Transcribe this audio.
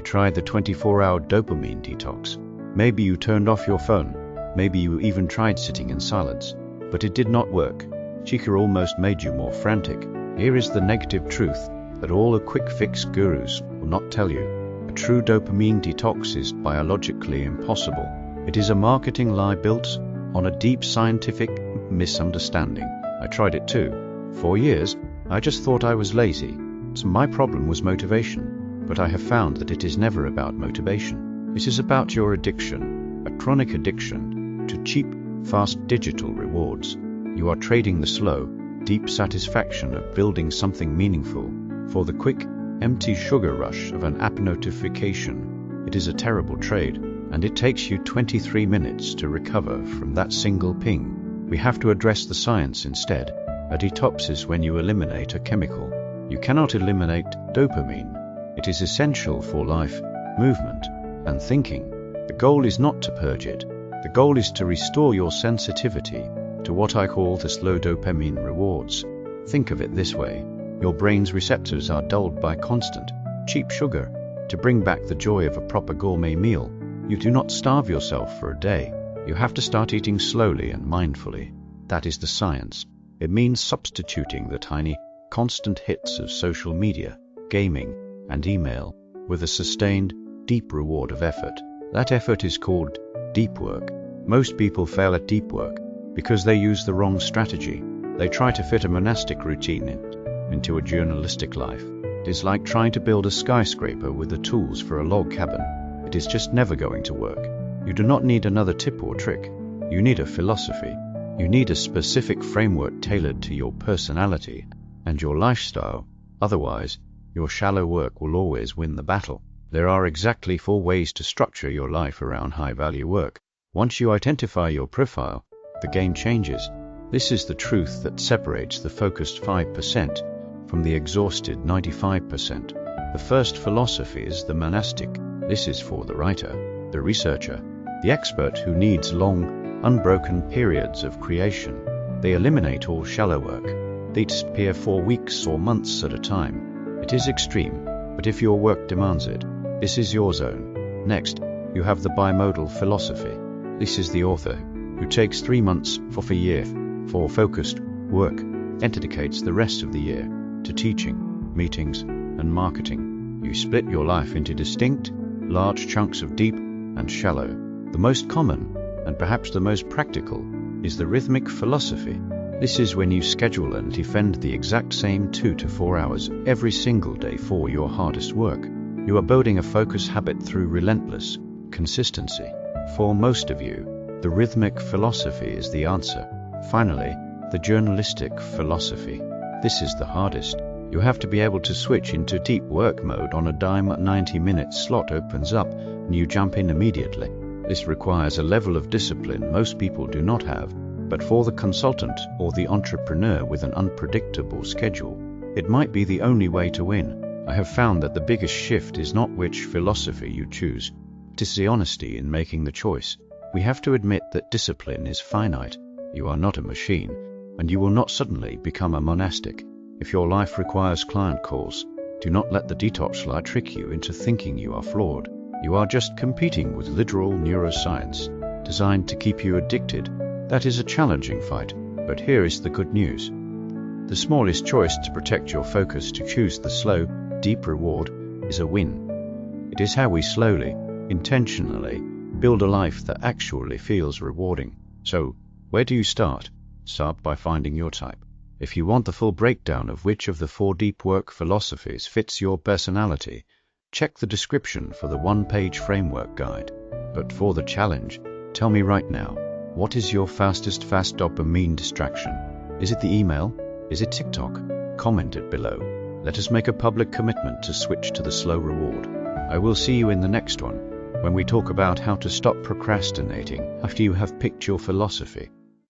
You tried the 24-hour dopamine detox. Maybe you turned off your phone. Maybe you even tried sitting in silence. But it did not work. Chica almost made you more frantic. Here is the negative truth that all the quick fix gurus will not tell you. A true dopamine detox is biologically impossible. It is a marketing lie built on a deep scientific misunderstanding. I tried it too. For years, I just thought I was lazy. So my problem was motivation. But I have found that it is never about motivation. It is about your addiction, a chronic addiction to cheap, fast digital rewards. You are trading the slow, deep satisfaction of building something meaningful for the quick, empty sugar rush of an app notification. It is a terrible trade, and it takes you 23 minutes to recover from that single ping. We have to address the science instead. A detox is when you eliminate a chemical. You cannot eliminate dopamine. It is essential for life, movement, and thinking. The goal is not to purge it. The goal is to restore your sensitivity to what I call the slow dopamine rewards. Think of it this way. Your brain's receptors are dulled by constant, cheap sugar. To bring back the joy of a proper gourmet meal, you do not starve yourself for a day. You have to start eating slowly and mindfully. That is the science. It means substituting the tiny, constant hits of social media, gaming, and email with a sustained, deep reward of effort. That effort is called deep work. Most people fail at deep work because they use the wrong strategy. They try to fit a monastic routine into a journalistic life. It is like trying to build a skyscraper with the tools for a log cabin. It is just never going to work. You do not need another tip or trick. You need a philosophy. You need a specific framework tailored to your personality and your lifestyle. Otherwise, your shallow work will always win the battle. There are exactly 4 ways to structure your life around high-value work. Once you identify your profile, the game changes. This is the truth that separates the focused 5% from the exhausted 95%. The first philosophy is the monastic. This is for the writer, the researcher, the expert who needs long, unbroken periods of creation. They eliminate all shallow work. They disappear for weeks or months at a time. It is extreme, but if your work demands it, this is your zone. Next, you have the bimodal philosophy. This is the author who takes 3 months for a year for focused work and dedicates the rest of the year to teaching, meetings, and marketing. You split your life into distinct, large chunks of deep and shallow. The most common, and perhaps the most practical, is the rhythmic philosophy. This is when you schedule and defend the exact same 2 to 4 hours every single day for your hardest work. You are building a focus habit through relentless consistency. For most of you, the rhythmic philosophy is the answer. Finally, the journalistic philosophy. This is the hardest. You have to be able to switch into deep work mode on a dime. 90-minute slot opens up and you jump in immediately. This requires a level of discipline most people do not have, but for the consultant or the entrepreneur with an unpredictable schedule, it might be the only way to win. I have found that the biggest shift is not which philosophy you choose. It is the honesty in making the choice. We have to admit that discipline is finite. You are not a machine, and you will not suddenly become a monastic. If your life requires client calls, do not let the detox lie trick you into thinking you are flawed. You are just competing with literal neuroscience, designed to keep you addicted. That is a challenging fight, but here is the good news. The smallest choice to protect your focus to choose the slow, deep reward is a win. It is how we slowly, intentionally, build a life that actually feels rewarding. So, where do you start? Start by finding your type. If you want the full breakdown of which of the 4 deep work philosophies fits your personality, check the description for the 1-page framework guide. But for the challenge, tell me right now, what is your fastest fast dopamine distraction? Is it the email? Is it TikTok? Comment it below. Let us make a public commitment to switch to the slow reward. I will see you in the next one, when we talk about how to stop procrastinating after you have picked your philosophy.